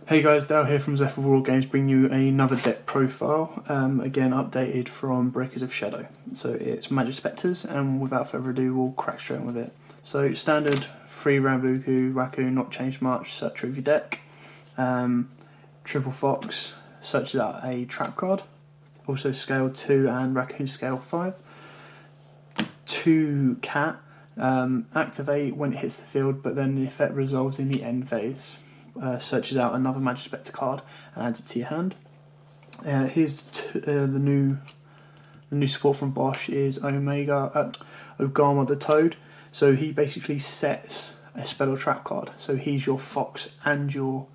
Hey guys, Dale here from Zephyr Wargames, bringing you another deck profile, again updated from Breakers of Shadow. So it's Majespecters, and without further ado we'll crack straight on with it. So standard 3 Rambuku, Raccoon, not changed much, search of your deck. Triple Fox searches out a trap card, also scale 2 and Raccoon scale 5. 2 Cat, activate when it hits the field, but then the effect resolves in the end phase. Searches out another Majespecter card and adds it to your hand. Here's the new support from BOSH is Ogama the Toad. So he basically sets a spell or trap card. So he's your fox and your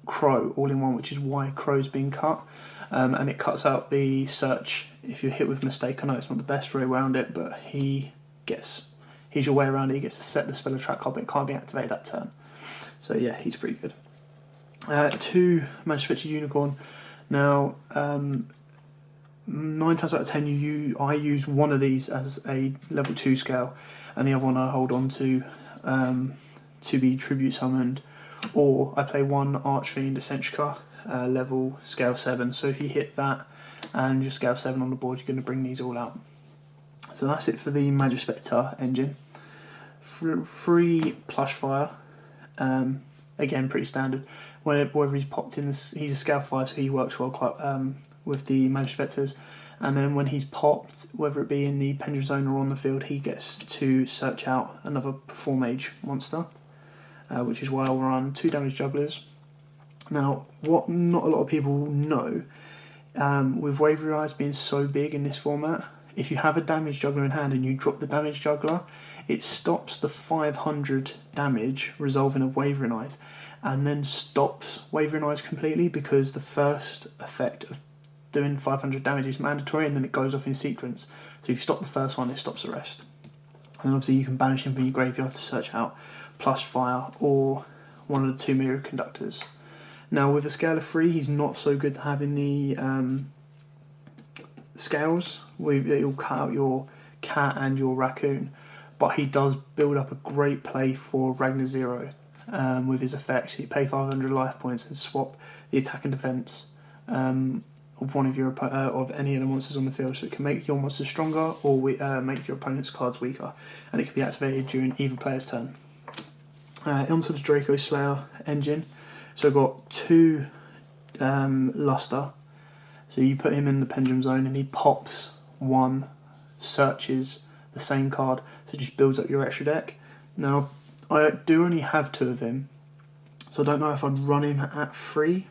crow all in one, which is why crow's being cut. And it cuts out the search if you're hit with mistake. I know it's not the best way around it, but he's your way around it. He gets to set the spell or trap card, but it can't be activated that turn. So yeah, he's pretty good. 2 Majespecter Unicorn. Now, 9 times out of 10, I use one of these as a level 2 scale, and the other one I hold on to be tribute summoned, or I play one Archfiend Eccentrica, level scale 7. So if you hit that and you're scale 7 on the board, you're going to bring these all out. So that's it for the Majespecter engine. 3 Plush Fire. Again, pretty standard. Whenever he's popped in, he's a scale 5, so he works well quite with the Majespecters. And then when he's popped, whether it be in the Pendulum Zone or on the field, he gets to search out another Perform Mage monster, which is why I'll run 2 damage jugglers. Now, what not a lot of people know, with Wavery Eyes being so big in this format, if you have a damage juggler in hand and you drop the damage juggler, it stops the 500 damage resolving of Wavering Eyes, and then stops Wavering Eyes completely, because the first effect of doing 500 damage is mandatory, and then it goes off in sequence. So if you stop the first one, it stops the rest. And obviously you can banish him from your graveyard to search out Plush Fire or one of the 2 Mirror Conductors. Now with a scale of 3, he's not so good to have in the scales. You'll cut out your cat and your raccoon, but he does build up a great play for Ragnar Zero with his effects. You pay 500 life points and swap the attack and defense of one of your of any of the monsters on the field, so it can make your monsters stronger or make your opponent's cards weaker, and it can be activated during either player's turn. Onto the Draco Slayer engine. So I've got 2 Luster. So you put him in the Pendulum Zone and he pops 1, searches the same card, so it just builds up your extra deck. Now, I do only have 2 of him, so I don't know if I'd run him at 3,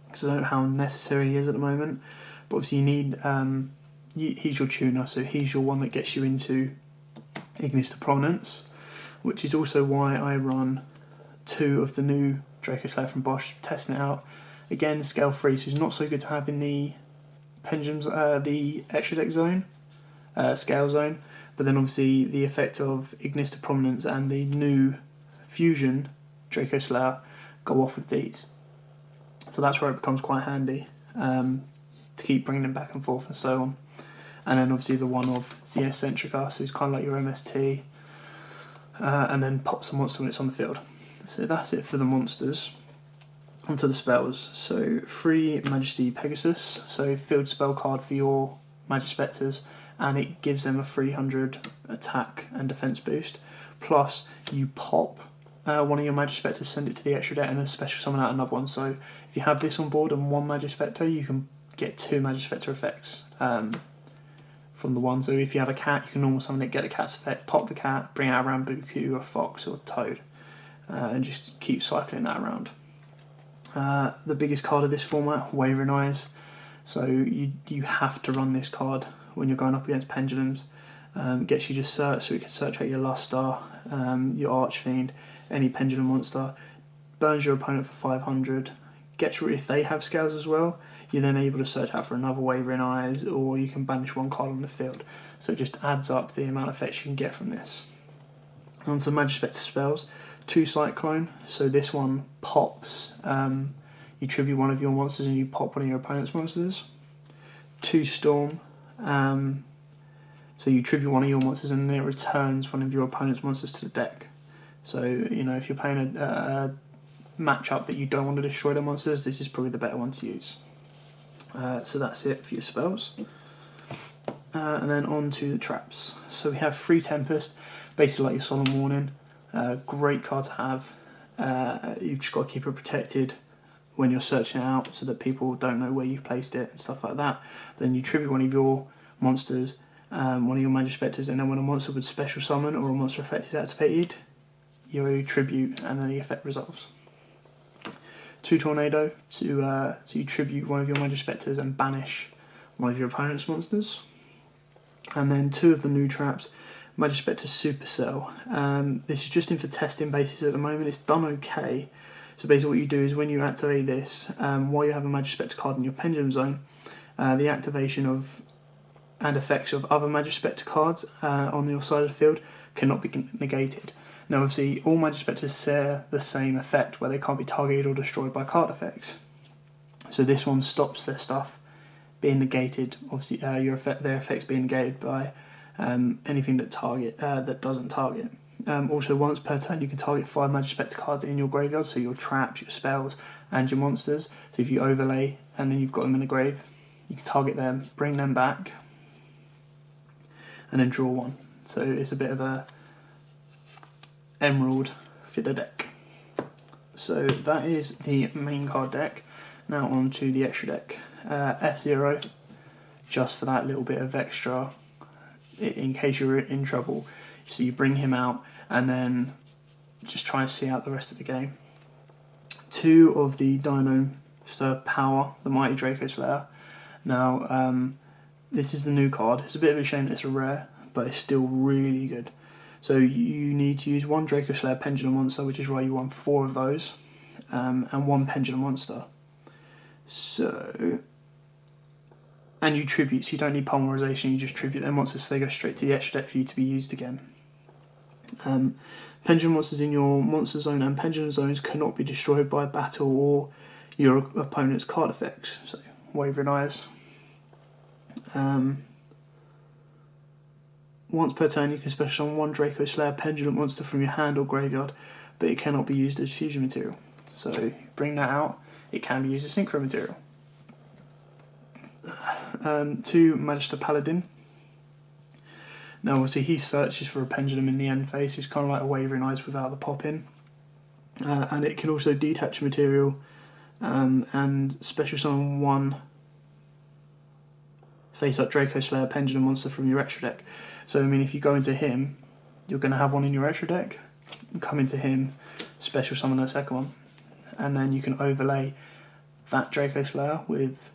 because I don't know how necessary he is at the moment. But obviously you need, he's your tuner, so he's your one that gets you into Ignis to Prominence, which is also why I run 2 of the new Draco Slayer from BOSH, testing it out. Again, scale 3, so he's not so good to have in the Pendulums, the extra deck zone, scale zone, but then obviously the effect of Ignis to Prominence and the new Fusion Draco Slayer go off with these. So that's where it becomes quite handy to keep bringing them back and forth and so on. And then obviously the one of the Eccentrica, so it's kind of like your MST, and then pops a monster when it's on the field. So that's it for the monsters. Onto the spells. So 3 Majesty Pegasus, so field spell card for your Majespecters, and it gives them a 300 attack and defense boost. Plus you pop one of your Majespecters, send it to the extra deck, and then special summon out another one. So if you have this on board and 1 Majespecter, you can get 2 Majespecter effects from the one. So if you have a cat, you can normal summon it, get the cat's effect, pop the cat, bring out a Rambuku, a fox or a toad, and just keep cycling that around. The biggest card of this format, Wavering Eyes. So you have to run this card when you're going up against Pendulums. Gets you just search, so you can search out your Luster, your Archfiend, any Pendulum monster. Burns your opponent for 500. Gets rid, if they have scales as well, you're then able to search out for another Wavering Eyes, or you can banish 1 card on the field. So it just adds up the amount of effects you can get from this. On to Majespecter spells. 2 Cyclone, so this one pops, you tribute one of your monsters and you pop one of your opponent's monsters. 2 Storm, so you tribute one of your monsters and then it returns one of your opponent's monsters to the deck. So, you know, if you're playing matchup that you don't want to destroy the monsters, this is probably the better one to use. So that's it for your spells. And then on to the traps. So we have Free Tempest, basically like your Solemn Warning. Great card to have. You've just got to keep it protected when you're searching it out so that people don't know where you've placed it and stuff like that. Then you tribute one of your monsters, one of your Majespecters, and then when a monster with special summon or a monster effect is activated, you tribute and then the effect resolves. 2 Tornado, so you tribute one of your Majespecters and banish one of your opponent's monsters. And then 2 of the new traps, Majespecter Supercell. This is just in for testing basis at the moment. It's done okay. So basically what you do is when you activate this, while you have a Majespecter card in your Pendulum Zone, the activation of and effects of other Majespecter cards on your side of the field cannot be negated. Now obviously all Majespecters share the same effect where they can't be targeted or destroyed by card effects. So this one stops their stuff being negated, obviously their effects being negated by anything that doesn't target. Also once per turn you can target 5 Majespecter cards in your graveyard, so your traps, your spells and your monsters. So if you overlay and then you've got them in the grave, you can target them, bring them back and then draw one. So it's a bit of a emerald for the deck. So that is the main card deck. Now on to the extra deck. F0, just for that little bit of extra in case you're in trouble. So you bring him out and then just try and see out the rest of the game. 2 of the Dino Stir Power, the Mighty Draco Slayer. Now this is the new card. It's a bit of a shame that it's a rare, but it's still really good. So you need to use 1 Draco Slayer Pendulum Monster, which is why you want 4 of those, and 1 Pendulum Monster. So, and you tribute, so you don't need Pulverization, you just tribute their monsters so they go straight to the extra deck for you to be used again. Pendulum monsters in your Monster Zone and Pendulum Zones cannot be destroyed by battle or your opponent's card effects, so Wavering Eyes. Once per turn you can special summon 1 Draco Slayer Pendulum Monster from your hand or graveyard, but it cannot be used as fusion material. So bring that out, it can be used as synchro material. 2 Magister Paladin. Now obviously he searches for a pendulum in the end phase, so it's kind of like a Wavering Eyes without the pop in. And it can also detach material and special summon 1 face up Draco Slayer Pendulum Monster from your extra deck. So I mean if you go into him, you're going to have one in your extra deck, come into him, special summon a second one, and then you can overlay that Draco Slayer with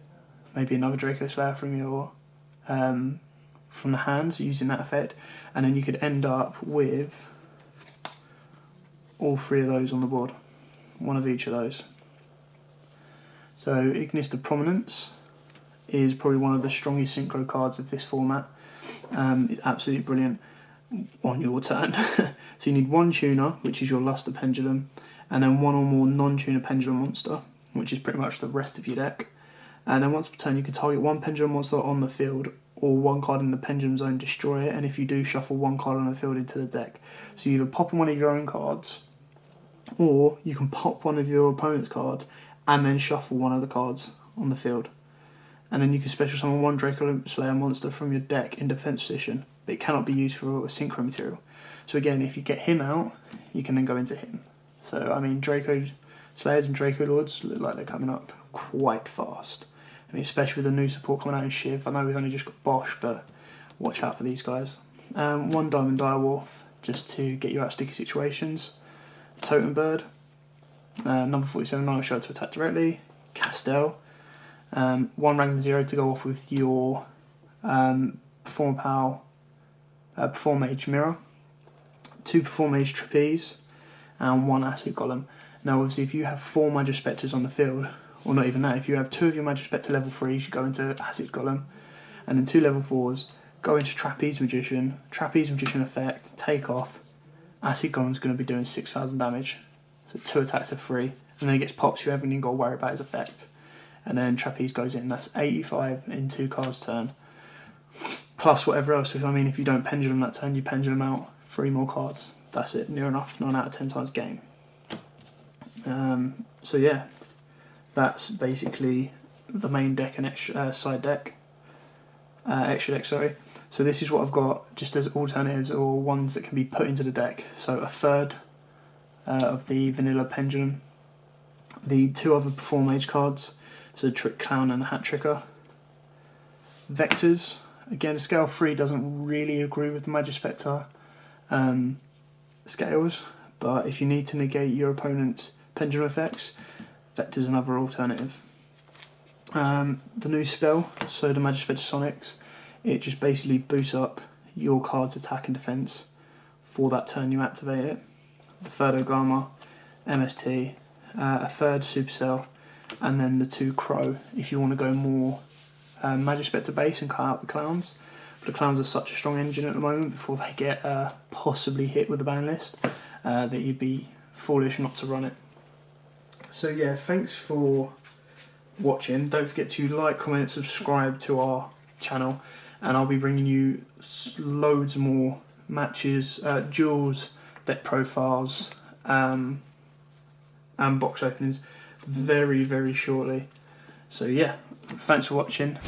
maybe another Draco Slayer from your from the hand using that effect, and then you could end up with all 3 of those on the board, 1 of each of those. So Ignis of Prominence is probably one of the strongest synchro cards of this format. It's absolutely brilliant on your turn. So you need 1 tuner, which is your Luster Pendulum, and then 1 or more non-tuner Pendulum Monster, which is pretty much the rest of your deck. And then once per turn you can target 1 Pendulum Monster on the field or 1 card in the Pendulum Zone, destroy it, and if you do, shuffle 1 card on the field into the deck. So you either pop one of your own cards, or you can pop one of your opponent's cards and then shuffle 1 of the cards on the field. And then you can special summon 1 Draco Slayer monster from your deck in defense position, but it cannot be used for a synchro material. So again, if you get him out, you can then go into him. So I mean, Draco Slayers and Draco Lords look like they're coming up quite fast. I mean, especially with the new support coming out in Shiv. I know we've only just got BOSH, but watch out for these guys. 1 Diamond Direwolf, just to get you out of sticky situations. Totem Bird. Number 47 Night Shot to attack directly. Castell. 1 Random 0 to go off with your Perform Mage Mirror. 2 Perform Mage Trapeze. And 1 Acid Golem. Now obviously if you have 4 Majespecters on the field, or not even that, if you have 2 of your Majespecter level 3s, you go into Acid Golem, and then 2 level 4s, go into Trapeze Magician effect, take off, Acid Golem's going to be doing 6,000 damage, so 2 attacks are free, and then it gets pops, you haven't even got to worry about his effect. And then Trapeze goes in, that's 85 in 2 cards turn, plus whatever else. I mean, if you don't Pendulum that turn, you Pendulum out 3 more cards, that's it, near enough, 9 out of 10 times game. So yeah, that's basically the main deck and side deck, extra deck, sorry. So this is what I've got just as alternatives or ones that can be put into the deck. So a third of the vanilla pendulum, the 2 other Perform Mage cards, so the Trick Clown and the Hat Tricker. Vectors, again, scale 3 doesn't really agree with the Majespecter scales, but if you need to negate your opponent's pendulum effects, Vector's another alternative. The new spell, so the Majespecter Sonics, it just basically boosts up your card's attack and defense for that turn you activate it. The third Ogama, MST, a third Supercell, and then the 2 Crow if you want to go more Majespecter base and cut out the clowns. But the clowns are such a strong engine at the moment before they get possibly hit with the ban list that you'd be foolish not to run it. So yeah, thanks for watching. Don't forget to like, comment, subscribe to our channel, and I'll be bringing you loads more matches, duels, deck profiles, and box openings very, very shortly. So yeah, thanks for watching.